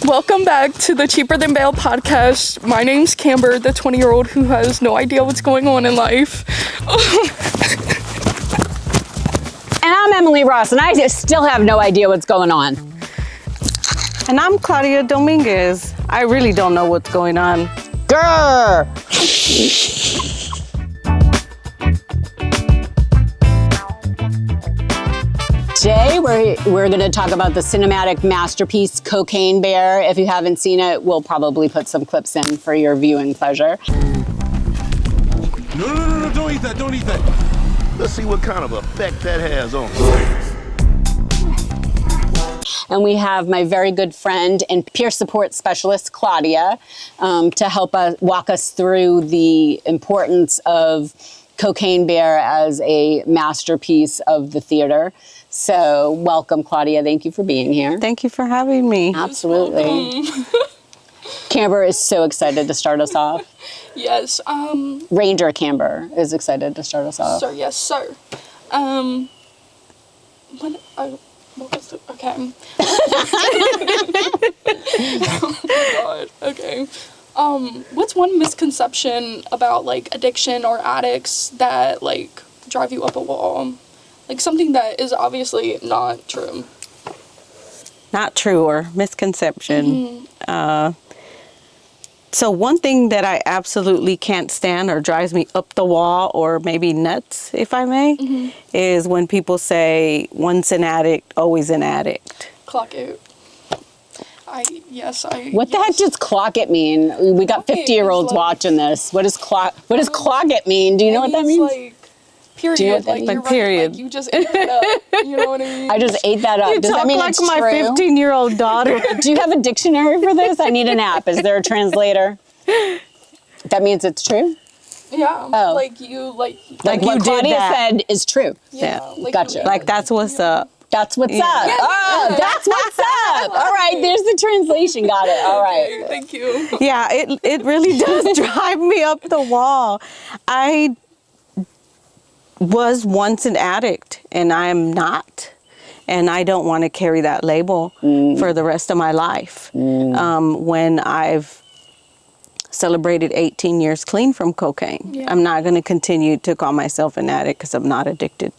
Welcome back to the Cheaper Than Bail podcast. My name's Camber, the 20-year-old who has no idea what's going on in life. And I'm Emily Ross, and I still have no idea what's going on. And I'm Claudia Dominguez. I really don't know what's going on. Grr! Today, we're going to talk about the cinematic masterpiece, Cocaine Bear. If you haven't seen it, we'll probably put some clips in for your viewing pleasure. No, don't eat that. Let's see what kind of effect that has on And we have my very good friend and peer support specialist, Claudia, to help us walk us through the importance of Cocaine Bear as a masterpiece of the theater. So welcome, Claudia. Thank you for being here. Thank you for having me. Absolutely. Camber is so excited to start us off. Yes, Ranger Camber is excited to start us off. sir, yes, sir. What was the, okay. Oh my god, okay. What's one misconception about, like, addiction or addicts that, like, drive you up a wall? Like, something that is obviously not true. Not true or misconception. So one thing that I absolutely can't stand or drives me up the wall or maybe nuts, if I may, is when people say, once an addict, always an addict. Clock it. What the heck does clock it mean? We got 50-year-olds like, watching this. What does clock it mean? Do you know what that means? Like, period. Do you know what that like, means? you're right, Period. like, you just ate that up. You know what I mean? I just ate that up. You Does that talk mean like it's my true? 15-year-old daughter. Do you have a dictionary for this? I need an app. Is there a translator? That means it's true? Yeah. Oh. Like you, like Like you what did Claudia that. said is true. yeah. Like Gotcha. you- Like, that's what's up. That's what's Yeah. up. Oh, that's what's up. All right, there's the translation. Got it. All Okay, right. thank you. Yeah, it really does drive me up the wall. I was once an addict, and I am not. And I don't want to carry that label for the rest of my life. When I've celebrated 18 years clean from cocaine, Yeah. I'm not going to continue to call myself an addict because I'm not addicted.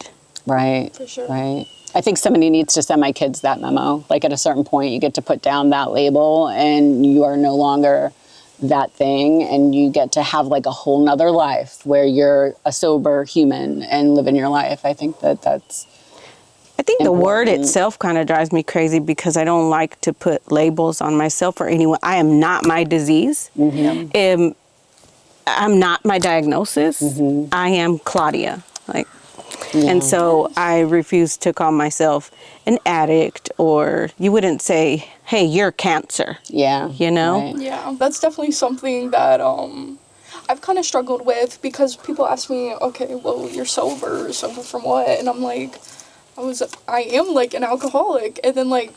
Right. For sure. Right. I think somebody needs to send my kids that memo. Like at a certain point, you get to put down that label and you are no longer that thing, and you get to have like a whole nother life where you're a sober human and living your life. I think that's I think the word important. itself kind of drives me crazy because I don't like to put labels on myself or anyone. I am not my disease. I'm not my diagnosis. I am Claudia. And so I refuse to call myself an addict, or you wouldn't say, hey, you're cancer. Yeah. You know? Right. Yeah, that's definitely something that I've kind of struggled with, because people ask me, okay, well, you're sober from what? And I'm like, I am like an alcoholic, and then like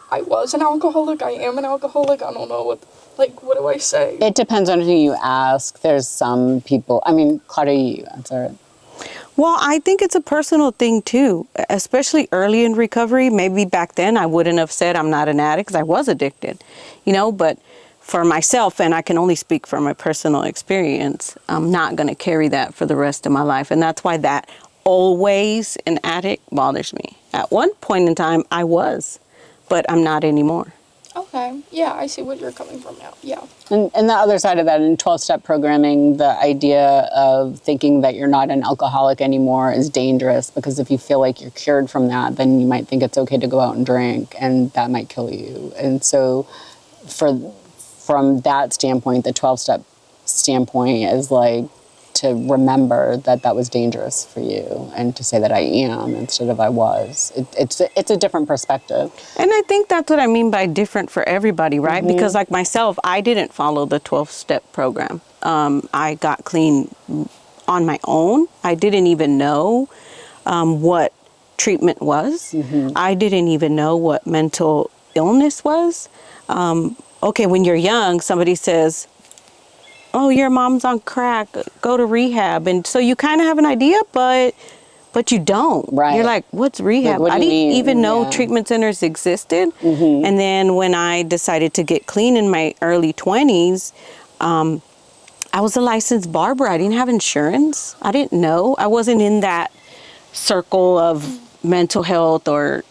I was an alcoholic, I am an alcoholic. I don't know what do I say? It depends on who you ask. There's some people, I mean, Claudia, you answer it. Well, I think it's a personal thing too, especially early in recovery. Maybe back then I wouldn't have said I'm not an addict because I was addicted, but for myself, and I can only speak from my personal experience, I'm not going to carry that for the rest of my life. And that's why that always an addict bothers me. At one point in time, I was, but I'm not anymore. Okay, yeah, I see what you're coming from now. Yeah. And the other side of that, in 12-step programming, the idea of thinking that you're not an alcoholic anymore is dangerous, because if you feel like you're cured from that, then you might think it's okay to go out and drink, and that might kill you. And so from that standpoint, the 12-step standpoint is like to remember that was dangerous for you, and to say that I am instead of I was. It's a different perspective. And I think that's what I mean by different for everybody, right? Because like myself, I didn't follow the 12-step program. I got clean on my own. I didn't even know what treatment was. I didn't even know what mental illness was. Okay, when you're young, somebody says, oh, your mom's on crack, go to rehab. And so you kind of have an idea, but but you don't. Right. You're like, what's rehab? What do I you didn't mean? even know Yeah. treatment centers existed. And then when I decided to get clean in my early 20s, I was a licensed barber. I didn't have insurance. I didn't know. I wasn't in that circle of mental health or,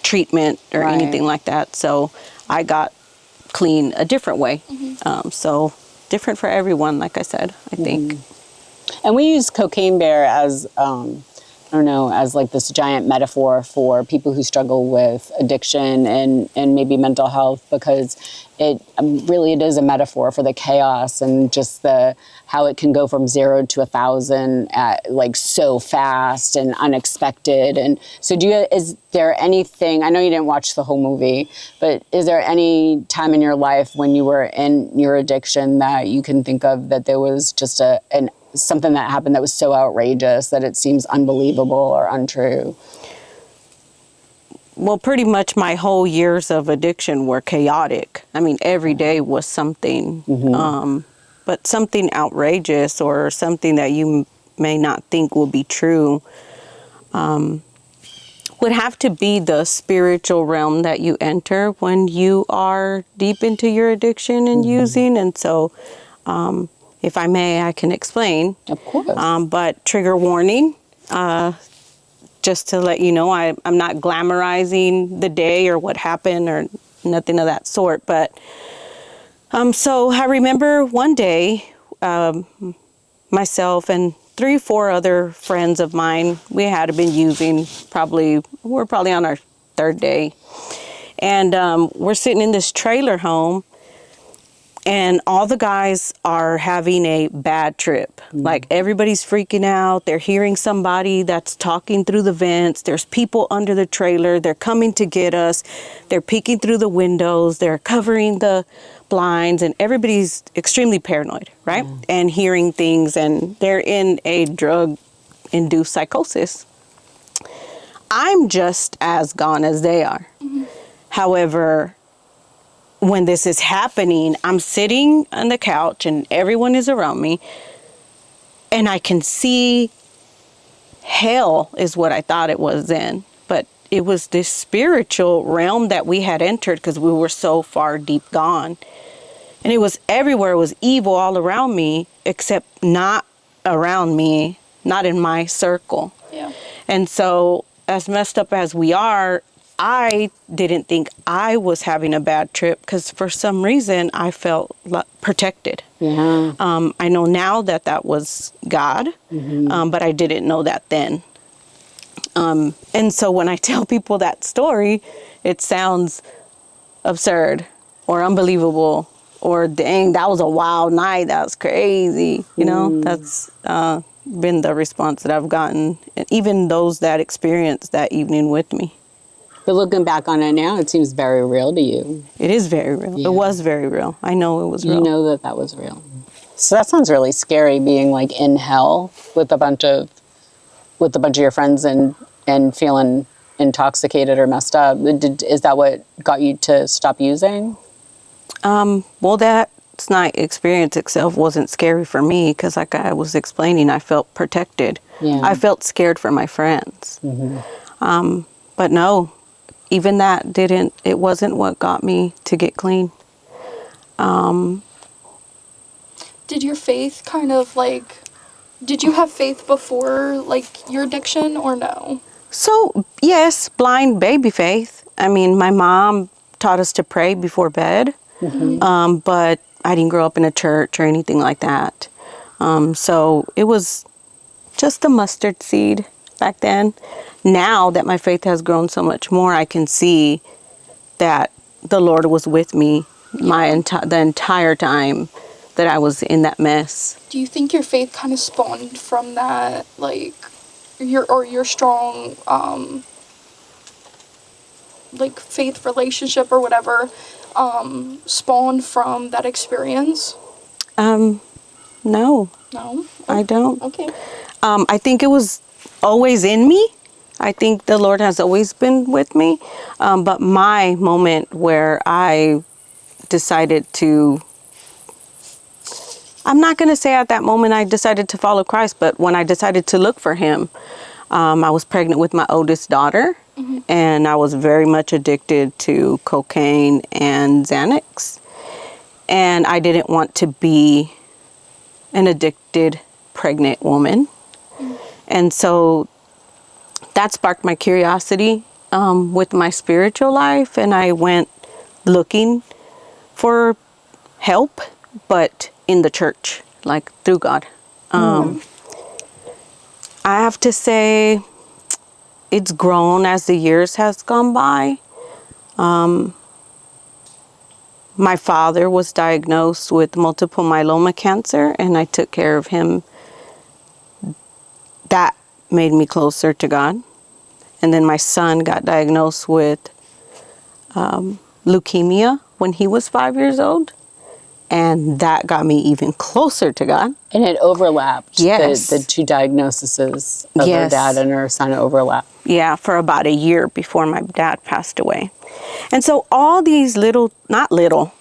treatment or Right. anything like that. So I got clean a different way. So different for everyone, like I said, I think. And we use Cocaine Bear as, I don't know, as like this giant metaphor for people who struggle with addiction and maybe mental health, because it really, it is a metaphor for the chaos and just how it can go from 0 to 1,000 like so fast and unexpected. And so is there anything, I know you didn't watch the whole movie, but is there any time in your life when you were in your addiction that you can think of that there was just something that happened that was so outrageous that it seems unbelievable or untrue? Well, pretty much my whole years of addiction were chaotic. I mean, every day was something, but something outrageous or something that you may not think will be true would have to be the spiritual realm that you enter when you are deep into your addiction and using. And so, if I may, I can explain. Of course. But trigger warning, just to let you know, I'm not glamorizing the day or what happened or nothing of that sort. But so I remember one day, myself and 3 or 4 other friends of mine, we had been using we're probably on our 3rd day. And we're sitting in this trailer home, and all the guys are having a bad trip. Like everybody's freaking out. They're hearing somebody that's talking through the vents. There's people under the trailer. They're coming to get us. They're peeking through the windows. They're covering the blinds, and everybody's extremely paranoid, right? And hearing things, and they're in a drug-induced psychosis. I'm just as gone as they are. However, when this is happening, I'm sitting on the couch and everyone is around me, and I can see hell is what I thought it was then. But it was this spiritual realm that we had entered because we were so far deep gone. And it was everywhere. It was evil all around me, except not around me, not in my circle. Yeah. And so, as messed up as we are, I didn't think I was having a bad trip because for some reason I felt protected. Yeah. I know now that was God, but I didn't know that then. And so when I tell people that story, it sounds absurd or unbelievable or dang, that was a wild night. That was crazy. You know, that's been the response that I've gotten, even those that experienced that evening with me. But looking back on it now, it seems very real to you. It is very real. Yeah. It was very real. I know it was real. You know that was real. So that sounds really scary, being like in hell with a bunch of your friends and feeling intoxicated or messed up. Is that what got you to stop using? Well, that night experience itself wasn't scary for me because, like I was explaining, I felt protected. Yeah. I felt scared for my friends. But no, even that it wasn't what got me to get clean. Did your faith kind of did you have faith before your addiction or no? So, yes, blind baby faith. I mean, my mom taught us to pray before bed, but I didn't grow up in a church or anything like that. So it was just a mustard seed back then. Now that my faith has grown so much more, I can see that the Lord was with me the entire time that I was in that mess. Do you think your faith kind of spawned from that, your strong, faith relationship or whatever, spawned from that experience? No, No? I don't. Okay. I think it was always in me. I think the Lord has always been with me. But my moment where I decided to I'm not going to say at that moment I decided to follow Christ, but when I decided to look for him, I was pregnant with my oldest daughter, and I was very much addicted to cocaine and Xanax. And I didn't want to be an addicted pregnant woman. And so that sparked my curiosity with my spiritual life, and I went looking for help, but in the church, like through God. I have to say it's grown as the years has gone by. My father was diagnosed with multiple myeloma cancer, and I took care of him. That made me closer to God. And then my son got diagnosed with leukemia when he was 5 years old. And that got me even closer to God. And it overlapped. Yes. The two diagnoses of her Yes. dad and her son overlapped. Yeah, for about a year before my dad passed away. And so all these little, not little.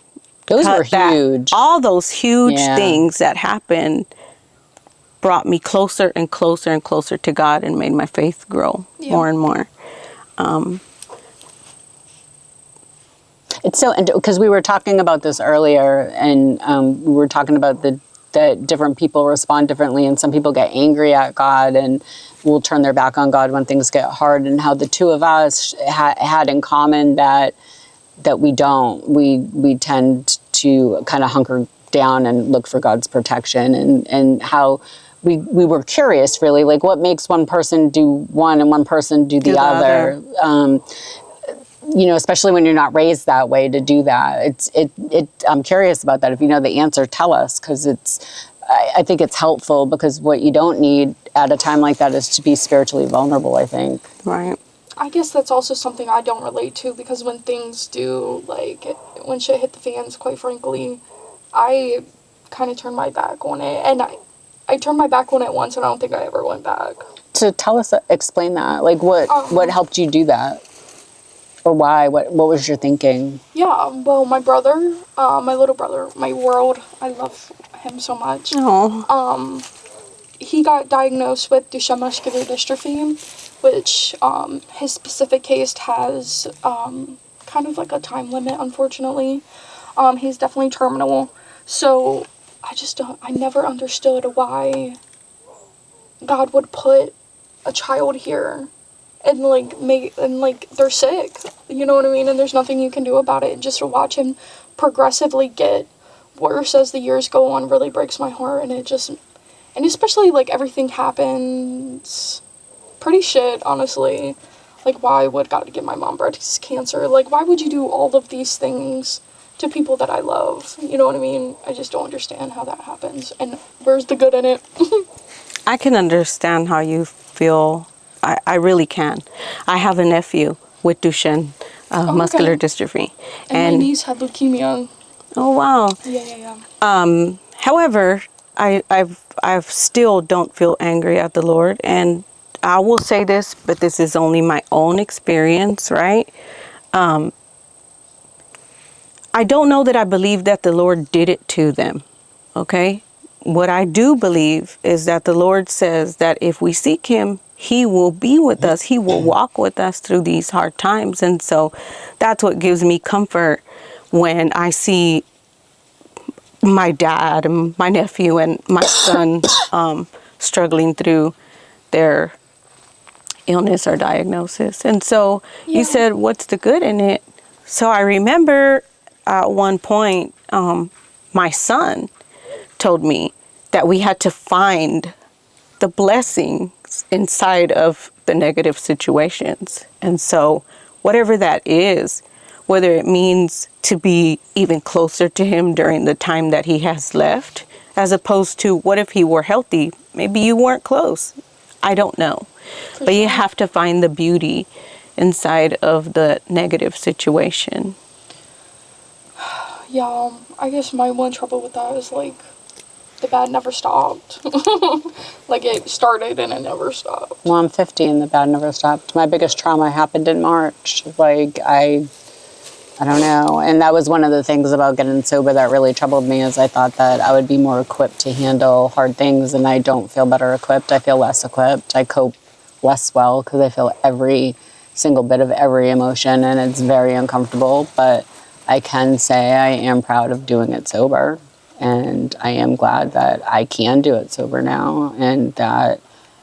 Those were that- huge. All those huge Yeah. things that happened brought me closer and closer and closer to God and made my faith grow more and more. It's so, because we were talking about this earlier, and we were talking about that different people respond differently, and some people get angry at God and will turn their back on God when things get hard, and how the two of us had in common that we don't. We tend to kind of hunker down and look for God's protection, and how we were curious, really, like what makes one person do one and one person do the other. You know, especially when you're not raised that way to do that. I'm curious about that. If you know the answer, tell us, because I think it's helpful, because what you don't need at a time like that is to be spiritually vulnerable, I think. Right. I guess that's also something I don't relate to, because when things do, like, when shit hit the fans, quite frankly, I kind of turn my back on it. And I turned my back on it once, and I don't think I ever went back. To tell us, explain that. Like, what helped you do that? Or why? What was your thinking? Yeah, well, my brother, my little brother, my world, I love him so much. Oh. He got diagnosed with Duchenne muscular dystrophy, which his specific case has kind of like a time limit, unfortunately. He's definitely terminal. So I never understood why God would put a child here and they're sick, you know what I mean? And there's nothing you can do about it. And just to watch him progressively get worse as the years go on really breaks my heart. And and especially like everything happens pretty shit, honestly. Like, why would God give my mom breast cancer? Like, why would you do all of these things to people that I love? You know what I mean? I just don't understand how that happens. And where's the good in it? I can understand how you feel. I really can. I have a nephew with Duchenne muscular dystrophy. And my niece had leukemia. Oh, wow. Yeah. However, I still don't feel angry at the Lord. And I will say this, but this is only my own experience, right? I don't know that I believe that the Lord did it to them, okay? What I do believe is that the Lord says that if we seek him, he will be with us. He will walk with us through these hard times. And so that's what gives me comfort when I see my dad and my nephew and my son struggling through their illness or diagnosis. And so you said, what's the good in it? So I remember at one point, my son told me that we had to find the blessings inside of the negative situations. And so whatever that is, whether it means to be even closer to him during the time that he has left, as opposed to what if he were healthy? Maybe you weren't close. I don't know. But you have to find the beauty inside of the negative situation. Yeah, I guess my one trouble with that is, like, the bad never stopped. Like, it started and it never stopped. Well, I'm 50 and the bad never stopped. My biggest trauma happened in March. Like, I I don't know. And that was one of the things about getting sober that really troubled me, is I thought that I would be more equipped to handle hard things, and I don't feel better equipped. I feel less equipped. I cope less well because I feel every single bit of every emotion, and it's very uncomfortable. But I can say I am proud of doing it sober, and I am glad that I can do it sober now, and that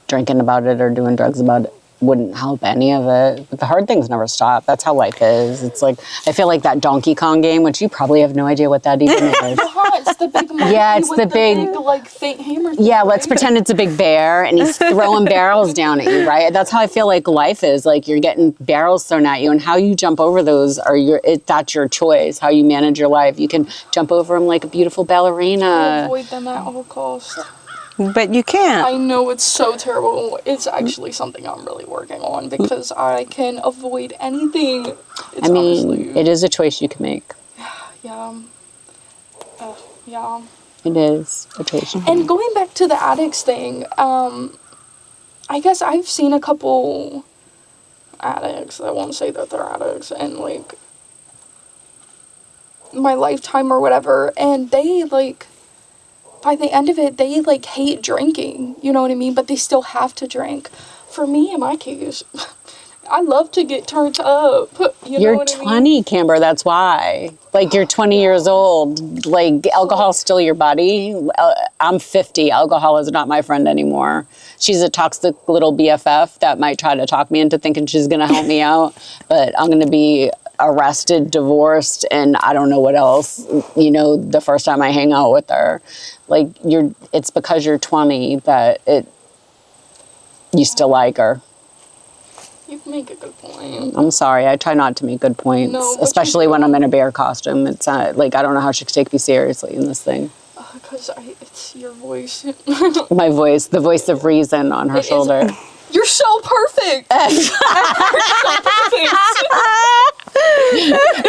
drinking about it or doing drugs about it wouldn't help any of it. But the hard things never stop. That's how life is. It's like, I feel like that Donkey Kong game, which you probably have no idea what that even is. It's the big monkey Yeah, it's with the big like faint hammer thing, yeah, let's right? pretend it's a big bear and he's throwing barrels down at you, right? That's how I feel like life is. Like, you're getting barrels thrown at you, and how you jump over those that's your choice. How you manage your life. You can jump over them like a beautiful ballerina. Avoid them at all costs. But you can't. I know it's so terrible. It's actually something I'm really working on, because I can avoid anything. It's I mean, honestly, it is a choice you can make. yeah. Yeah. It is a choice you can And make. going back to the addicts thing, I guess I've seen a couple addicts, I won't say that they're addicts, and like my lifetime or whatever, and they like, by the end of it, they like hate drinking, you know what I mean? But they still have to drink. For me, in my case, I love to get turned up. You know You're what 20, I mean? Camber, that's why. Like, you're 20 years old. Like, alcohol's still your buddy. I'm 50. Alcohol is not my friend anymore. She's a toxic little BFF that might try to talk me into thinking she's going to help me out. But I'm going to be arrested, divorced, and I don't know what else, you know, the first time I hang out with her. Like, it's because you're 20 that you still like her. You make a good point. I'm sorry, I try not to make good points, No, but especially you when do. I'm in a bear costume. It's like, I don't know how she could take me seriously in this thing. Because it's your voice. My voice, the voice of reason on her It is- shoulder. You're so perfect. You're so perfect.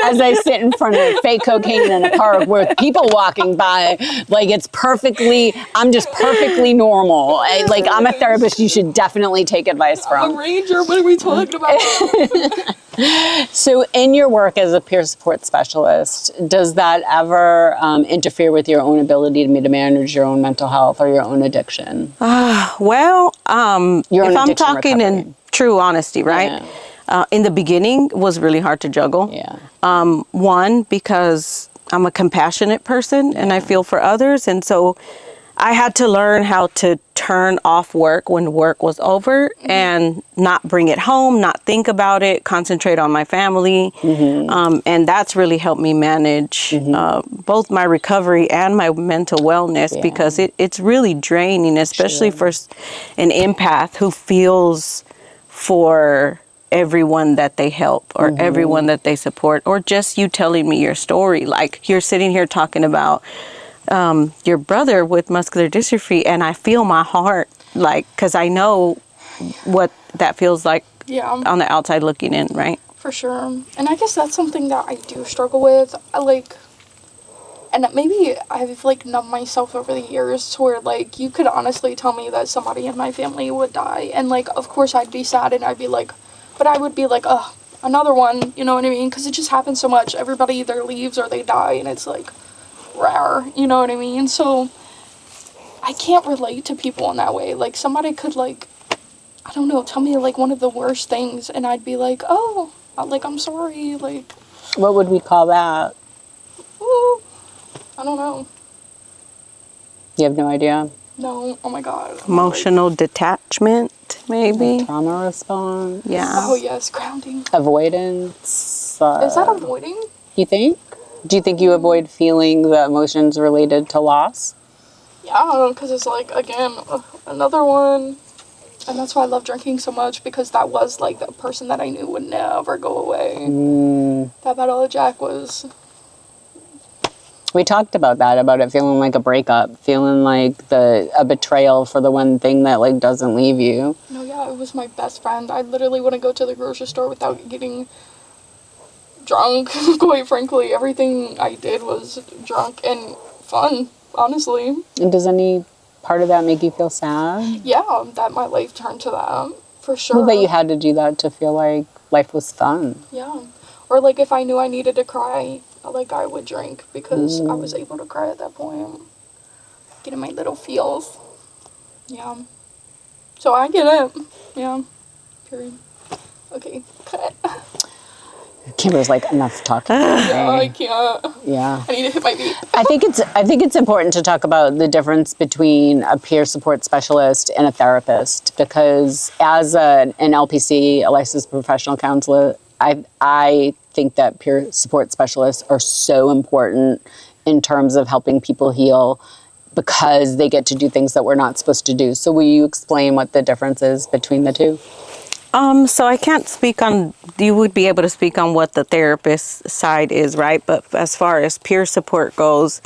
As I sit in front of fake cocaine in a park with people walking by, like, I'm just perfectly normal. I'm a therapist, you should definitely take advice A from. ranger, what are we talking about? So in your work as a peer support specialist, does that ever interfere with your own ability to manage your own mental health or your own addiction? Well, Your own if I'm addiction talking recovery. in true honesty, right? In the beginning, it was really hard to juggle. Yeah. One, because I'm a compassionate person and I feel for others. And so I had to learn how to turn off work when work was over and not bring it home, not think about it, concentrate on my family. And that's really helped me manage both my recovery and my mental wellness, because it's really draining, especially for an empath who feels for everyone that they help or everyone that they support, or just you telling me your story. Like, you're sitting here talking about your brother with muscular dystrophy, and I feel my heart, like, because I know what that feels like on the outside looking in, right? For sure. And I guess that's something that I do struggle with. And maybe I've like numbed myself over the years to where like you could honestly tell me that somebody in my family would die, and like of course I'd be sad, and I'd be like, but I would be like, oh, another one, you know what I mean? Because it just happens so much. Everybody either leaves or they die, and it's like rare, you know what I mean? So I can't relate to people in that way. Like, somebody could like, I don't know, tell me like one of the worst things, and I'd be like, oh, like, I'm sorry, like, What would we call that? ooh, I don't know. You have no idea? No, oh my god. Emotional detachment, maybe. Trauma response? Yeah. Oh yes, grounding. Avoidance? Is that avoiding? You think? Do you think you avoid feeling the emotions related to loss? Yeah, because it's like, again, another one. And that's why I love drinking so much, because that was like the person that I knew would never go away. That Battle of Jack was... We talked about that, about it feeling like a breakup, feeling like a betrayal for the one thing that like doesn't leave you. No, yeah, it was my best friend. I literally wouldn't go to the grocery store without getting drunk. Quite frankly, everything I did was drunk and fun, honestly. And does any part of that make you feel sad? Yeah, that my life turned to that, for sure. Well, that you had to do that to feel like life was fun. Yeah. Or, like, if I knew I needed to cry, like, I would drink because I was able to cry at that point. Getting my little feels. Yeah. So I get it. Yeah. Period. Okay, cut. Kimber's like, enough talking. Yeah, I can't. Yeah. I need to hit my beat. I think it's important to talk about the difference between a peer support specialist and a therapist, because as an LPC, a licensed professional counselor, I think that peer support specialists are so important in terms of helping people heal, because they get to do things that we're not supposed to do. So will you explain what the difference is between the two? So I can't speak on, you would be able to speak on what the therapist side is, right? But as far as peer support goes,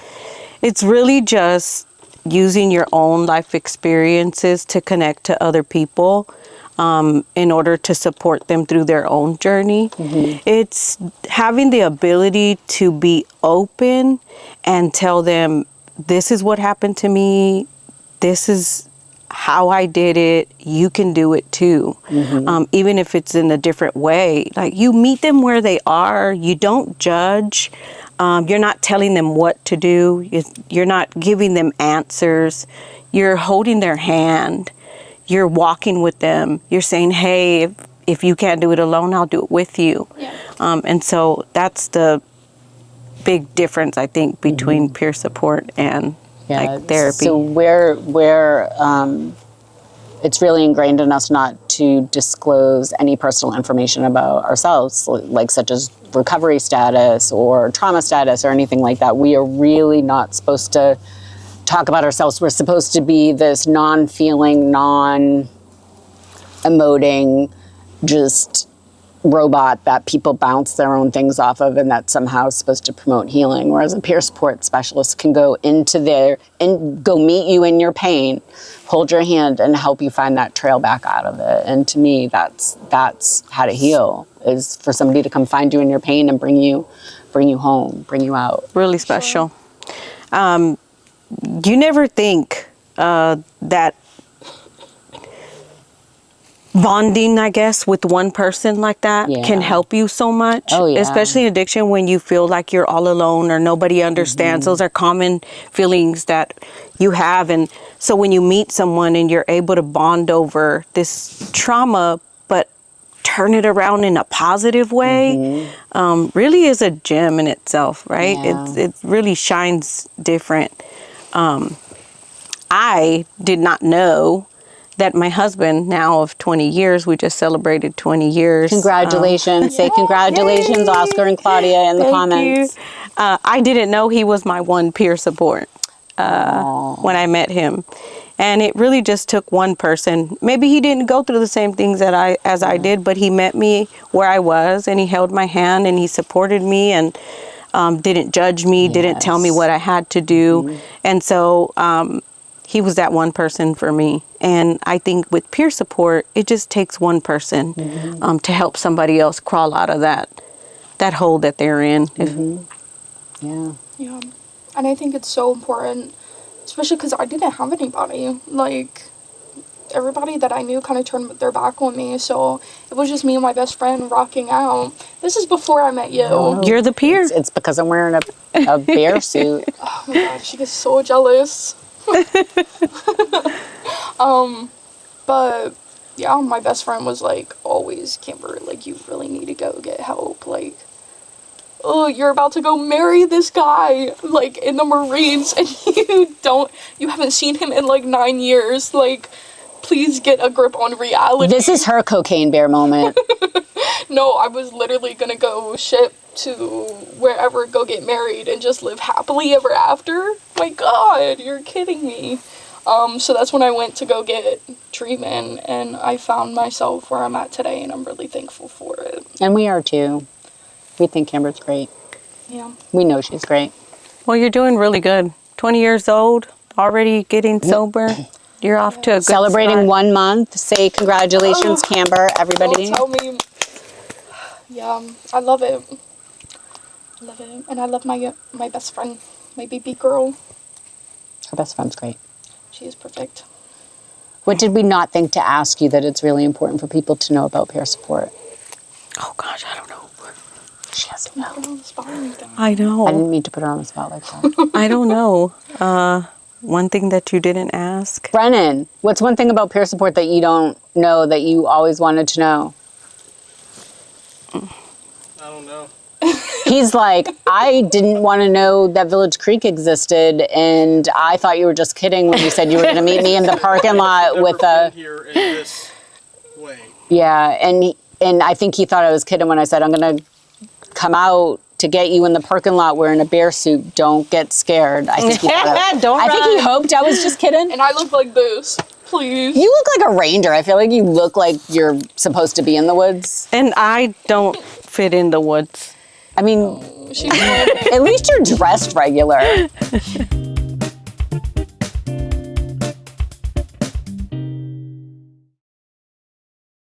it's really just using your own life experiences to connect to other people in order to support them through their own journey. It's having the ability to be open and tell them, this is what happened to me, this is how I did it, you can do it too. Even if it's in a different way. Like, you meet them where they are, you don't judge, you're not telling them what to do, you're not giving them answers, you're holding their hand, you're walking with them, you're saying, hey, if you can't do it alone, I'll do it with you. Yeah. And so that's the big difference, I think, between peer support and like therapy. So where it's really ingrained in us not to disclose any personal information about ourselves, like such as recovery status or trauma status or anything like that. We are really not supposed to talk about ourselves. We're supposed to be this non-feeling, non-emoting, just robot that people bounce their own things off of, and that's somehow supposed to promote healing. Whereas a peer support specialist can go into there and go meet you in your pain, hold your hand, and help you find that trail back out of it. And to me, that's how to heal, is for somebody to come find you in your pain and bring you home, bring you out. Really special. You never think that bonding, I guess, with one person like that can help you so much. Oh, yeah. Especially in addiction, when you feel like you're all alone or nobody understands. Those are common feelings that you have. And so when you meet someone and you're able to bond over this trauma, but turn it around in a positive way, really is a gem in itself, right? Yeah. It really shines different. I did not know that my husband, now of 20 years, we just celebrated 20 years. Congratulations. Say congratulations, Oscar and Claudia, in the comments. You. I didn't know he was my one peer support when I met him. And it really just took one person. Maybe he didn't go through the same things that I did, but he met me where I was, and he held my hand, and he supported me, and didn't judge me, didn't tell me what I had to do. And so he was that one person for me. And I think with peer support, it just takes one person to help somebody else crawl out of that hole that they're in. Yeah. Yeah. And I think it's so important, especially because I didn't have anybody. Like, everybody that I knew kind of turned their back on me. So it was just me and my best friend rocking out. This is before I met you. Oh, You're the peer. It's because I'm wearing a bear suit. Oh my god, she gets so jealous. But yeah, my best friend was like, always, Kimber, like, you really need to go get help. Like, oh, you're about to go marry this guy, like, in the Marines, and you haven't seen him in like 9 years. Like, please get a grip on reality. This is her cocaine bear moment. No, I was literally gonna go ship to wherever, go get married, and just live happily ever after. My god, you're kidding me. So that's when I went to go get treatment, and I found myself where I'm at today, and I'm really thankful for it. And we are too. We think Kimber's great. Yeah. We know she's great. Well, you're doing really good. 20 years old, already getting sober. You're off to a good Celebrating start. 1 month. Say congratulations, Kimber, everybody. Don't tell me. Yeah, I love it. I love it. And I love my best friend, my baby girl. Her best friend's great. She is perfect. What did we not think to ask you that it's really important for people to know about peer support? Oh gosh, I don't know. She doesn't Put her know. on the spot like that. I know. I didn't mean to put her on the spot like that. I don't know. One thing that you didn't ask. Brennan, what's one thing about peer support that you don't know that you always wanted to know? I don't know. He's like, I didn't want to know that Village Creek existed, and I thought you were just kidding when you said you were going to meet me in the parking lot Never with been a... here in this way. Yeah, and I think he thought I was kidding when I said, I'm going to come out to get you in the parking lot wearing a bear suit. Don't get scared. I think he thought Don't I think he run. hoped I was just kidding. And I look like this. Please. You look like a ranger. I feel like you look like you're supposed to be in the woods. And I don't fit in the woods. I mean, She did. at least you're dressed regular.